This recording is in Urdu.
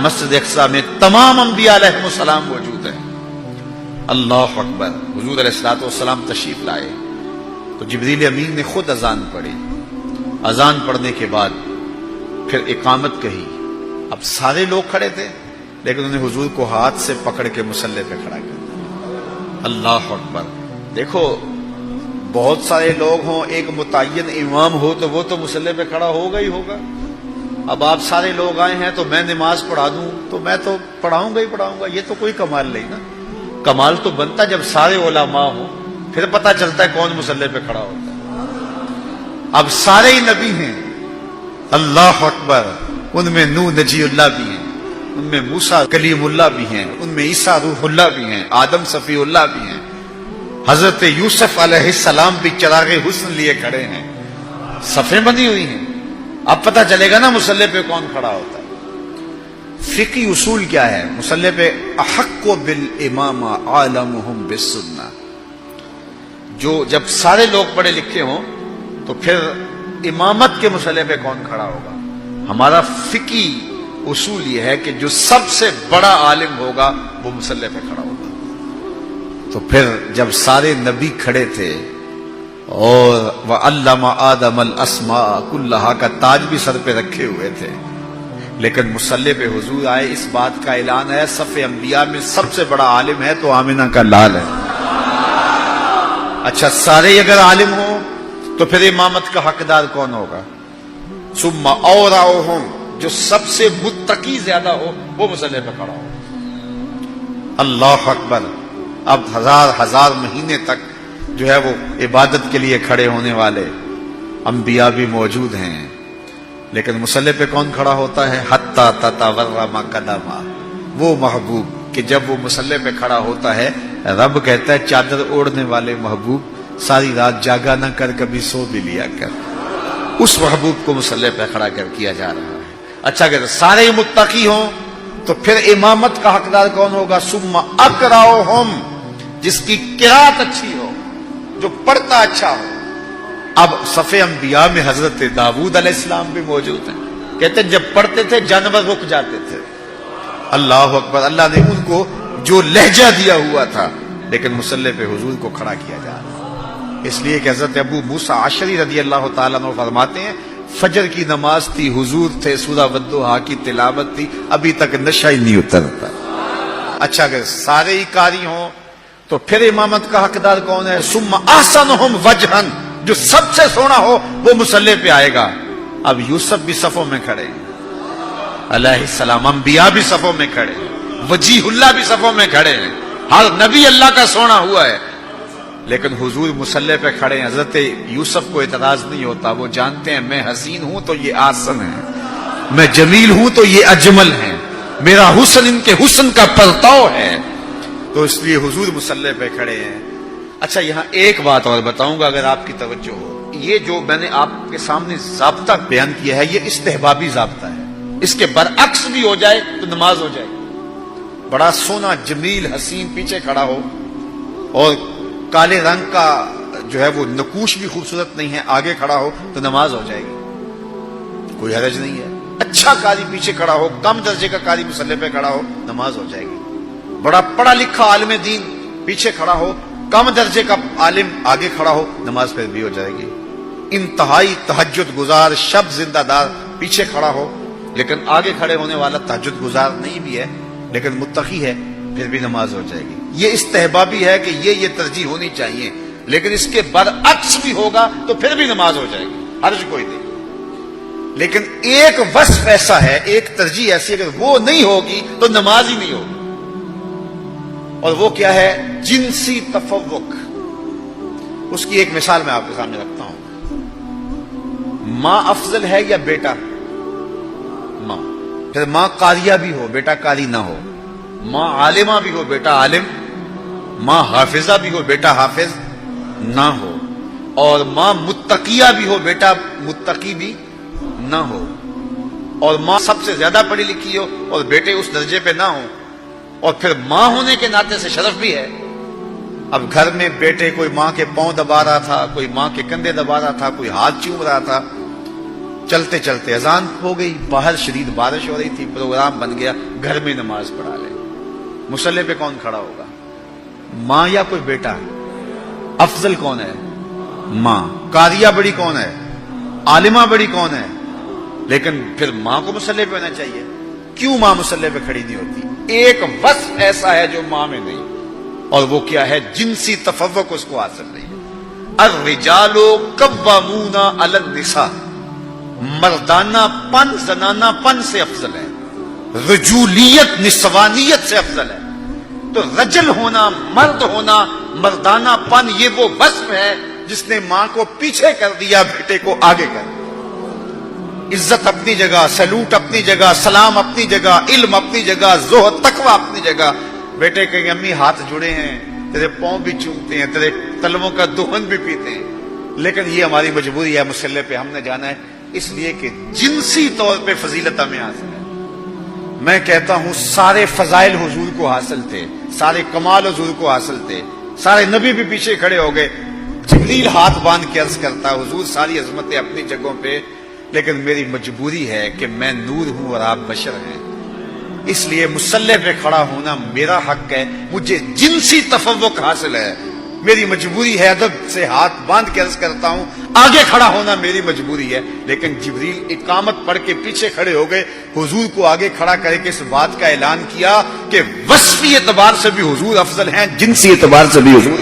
مسجد اقصی میں تمام انبیاء علیہ السلام موجود ہیں۔ اللہ اکبر۔ حضور علیہ الصلوۃ والسلام تشریف لائے تو جبریل امین نے خود اذان پڑھی۔ اذان پڑھنے کے بعد پھر اقامت کہی۔ اب سارے لوگ کھڑے تھے لیکن انہیں حضور کو ہاتھ سے پکڑ کے مصلی پہ کھڑا کر دیا۔ اللہ اکبر۔ دیکھو بہت سارے لوگ ہوں، ایک متعین امام ہو تو وہ تو مصلی پہ کھڑا ہوگا ہی ہوگا۔ اب آپ سارے لوگ آئے ہیں تو میں نماز پڑھا دوں تو میں تو پڑھاؤں گا، یہ تو کوئی کمال نہیں نا۔ کمال تو بنتا جب سارے علماء ہوں، پھر پتہ چلتا ہے کون مصلی پہ کھڑا ہوتا ہے۔ اب سارے ہی نبی ہیں، اللہ اکبر۔ ان میں نوح نجی اللہ بھی ہیں، ان میں موسیٰ کلیم اللہ بھی ہیں، ان میں عیسیٰ روح اللہ بھی ہیں، آدم صفی اللہ بھی ہیں، حضرت یوسف علیہ السلام بھی چراغ حسن لیے کھڑے ہیں، صفیں بنی ہوئی ہیں۔ اب پتہ چلے گا نا مصلی پہ کون کھڑا ہوتا ہے۔ فقہی اصول کیا ہے؟ مصلی پہ احق بالامام عالمہم بالسنہ، جو جب سارے لوگ پڑھے لکھے ہوں تو پھر امامت کے مصلی پہ کون کھڑا ہوگا؟ ہمارا فقہی اصول یہ ہے کہ جو سب سے بڑا عالم ہوگا وہ مصلی پہ کھڑا ہوگا۔ تو پھر جب سارے نبی کھڑے تھے اور وَعَلَّمَ آدَمَ الْأَسْمَاءَ كُلَّهَا کا تاج بھی سر پہ رکھے ہوئے تھے، لیکن مصلی پہ حضور آئے، اس بات کا اعلان ہے صف انبیاء میں سب سے بڑا عالم ہے تو آمنہ کا لال ہے۔ اچھا سارے اگر عالم ہوں تو پھر امامت کا حقدار کون ہوگا؟ ثم اورعہم، جو سب سے متقی زیادہ ہو وہ مصلی پہ کھڑا ہو۔ اللہ اکبر۔ اب ہزار مہینے تک جو ہے وہ عبادت کے لیے کھڑے ہونے والے انبیاء بھی موجود ہیں، لیکن مصلی پہ کون کھڑا ہوتا ہے؟ حتی تتورم قدما، وہ محبوب کہ جب وہ مصلی پہ کھڑا ہوتا ہے رب کہتا ہے چادر اوڑھنے والے محبوب ساری رات جاگا نہ کر، کبھی سو بھی لیا کر۔ اس محبوب کو مصلی پہ کھڑا کر کیا جا رہا ہے۔ اچھا اگر سارے متقی ہوں تو پھر امامت کا حقدار کون ہوگا؟ ثم اقرأہم، جس کی قرات اچھی ہو، جو پڑھتا اچھا ہو۔ اب صف انبیاء میں حضرت داؤد علیہ السلام بھی موجود ہیں، کہتے ہیں جب پڑھتے تھے جانور رک جاتے تھے۔ اللہ اکبر۔ اللہ نے ان کو جو لہجہ دیا ہوا تھا، لیکن مصلی پہ حضور کو کھڑا کیا جا رہا ہے۔ اس لیے کہ حضرت ابو موسیٰ اشعری رضی اللہ تعالیٰ عنہ فرماتے ہیں فجر کی نماز تھی، حضور تھے، سورہ والضحیٰ کی تلاوت تھی، ابھی تک نشہ ہی نہیں اترتا۔ اچھا اگر سارے ہی قاری ہوں تو پھر امامت کا حقدار کون ہے؟ ثم احسنہم وجہا، جو سب سے سونا ہو وہ مصلی پہ آئے گا۔ اب یوسف بھی صفوں میں کھڑے ہیں علیہ السلام، انبیاء بھی صفوں میں کھڑے ہیں، وجیہ اللہ بھی صفوں میں کھڑے ہیں، ہر نبی اللہ کا سونا ہوا ہے، لیکن حضور مصلی پہ کھڑے ہیں۔ حضرت یوسف کو اعتراض نہیں ہوتا، وہ جانتے ہیں میں حسین ہوں تو یہ آسن ہے، میں جمیل ہوں تو یہ اجمل ہے، میرا حسن ان کے حسن کا پرتاؤ ہے، تو اس لیے حضور مصلی پہ کھڑے ہیں۔ اچھا یہاں ایک بات اور بتاؤں گا اگر آپ کی توجہ ہو، یہ جو میں نے آپ کے سامنے ضابطہ بیان کیا ہے یہ استحبابی ضابطہ ہے، اس کے برعکس بھی ہو جائے تو نماز ہو جائے گی۔ بڑا سونا جمیل حسین پیچھے کھڑا ہو اور کالے رنگ کا جو ہے وہ نقوش بھی خوبصورت نہیں ہے آگے کھڑا ہو تو نماز ہو جائے گی، کوئی حرج نہیں ہے۔ اچھا قاری پیچھے کھڑا ہو، کم درجے کا قاری مصلی پہ کھڑا ہو، نماز ہو جائے گی۔ بڑا پڑھا لکھا عالم دین پیچھے کھڑا ہو، کم درجے کا عالم آگے کھڑا ہو، نماز پھر بھی ہو جائے گی۔ انتہائی تہجد گزار شب زندہ دار پیچھے کھڑا ہو لیکن آگے کھڑے ہونے والا تہجد گزار نہیں بھی ہے لیکن متقی ہے، پھر بھی نماز ہو جائے گی۔ یہ استحبابی ہے کہ یہ ترجیح ہونی چاہیے، لیکن اس کے برعکس بھی ہوگا تو پھر بھی نماز ہو جائے گی، حرج کوئی نہیں۔ لیکن ایک وصف ایسا ہے، ایک ترجیح ایسی اگر وہ نہیں ہوگی تو نماز ہی نہیں ہوگی، اور وہ کیا ہے؟ جنسی تفوق۔ اس کی ایک مثال میں آپ کے سامنے رکھتا ہوں۔ ماں افضل ہے یا بیٹا؟ ماں۔ پھر ماں قاریہ بھی ہو، بیٹا قاری نہ ہو، ماں عالمہ بھی ہو، بیٹا عالم، ماں حافظہ بھی ہو، بیٹا حافظ نہ ہو، اور ماں متقیہ بھی ہو، بیٹا متقی بھی نہ ہو، اور ماں سب سے زیادہ پڑھی لکھی ہو اور بیٹے اس درجے پہ نہ ہو، اور پھر ماں ہونے کے ناطے سے شرف بھی ہے۔ اب گھر میں بیٹے کوئی ماں کے پاؤں دبا رہا تھا، کوئی ماں کے کندھے دبا رہا تھا، کوئی ہاتھ چوم رہا تھا، چلتے چلتے اذان ہو گئی، باہر شدید بارش ہو رہی تھی، پروگرام بن گیا گھر میں نماز پڑھا لے۔ مصلی پہ کون کھڑا ہوگا؟ ماں یا کوئی بیٹا؟ افضل کون ہے؟ ماں۔ قاریہ بڑی کون ہے؟ عالمہ بڑی کون ہے؟ لیکن پھر ماں کو مصلی پہ ہونا چاہیے۔ کیوں ماں مصلی پہ کھڑی نہیں ہوتی؟ ایک وصف ایسا ہے جو ماں میں نہیں، اور وہ کیا ہے؟ جنسی تفوق اس کو حاصل نہیں۔ الرجال قوامون علی النساء، مردانہ پن زنانہ پن سے افضل ہے، رجولیت نسوانیت سے افضل ہے۔ تو رجل ہونا، مرد ہونا، مردانہ پن، یہ وہ وصف ہے جس نے ماں کو پیچھے کر دیا، بیٹے کو آگے کر دیا۔ عزت اپنی جگہ، سلوٹ اپنی جگہ، سلام اپنی جگہ، علم اپنی جگہ، زہد تقوی اپنی جگہ۔ بیٹے کہیں امی ہاتھ جڑے ہیں، تیرے پاؤں بھی چومتے ہیں، تیرے تلووں کا دہن بھی پیتے ہیں، لیکن یہ ہماری مجبوری ہے، مصلی پہ ہم نے جانا ہے، اس لیے کہ جنسی طور پہ فضیلت ہمیں حاصل ہے۔ میں کہتا ہوں سارے فضائل حضور کو حاصل تھے، سارے کمال حضور کو حاصل تھے، سارے نبی بھی پیچھے کھڑے ہو گئے، جبریل ہاتھ باندھ کے عرض کرتا حضور ساری عظمتیں اپنی جگہوں پہ، لیکن میری مجبوری ہے کہ میں نور ہوں اور آپ بشر ہیں، اس لیے مصلی پہ کھڑا ہونا میرا حق ہے، مجھے جنسی تفوق حاصل ہے، میری مجبوری ہے، ادب سے ہاتھ باندھ کے عرض کرتا ہوں آگے کھڑا ہونا میری مجبوری ہے۔ لیکن جبریل اقامت پڑھ کے پیچھے کھڑے ہو گئے، حضور کو آگے کھڑا کر کے اس بات کا اعلان کیا کہ وصفی اعتبار سے بھی حضور افضل ہیں، جنسی اعتبار سے بھی حضور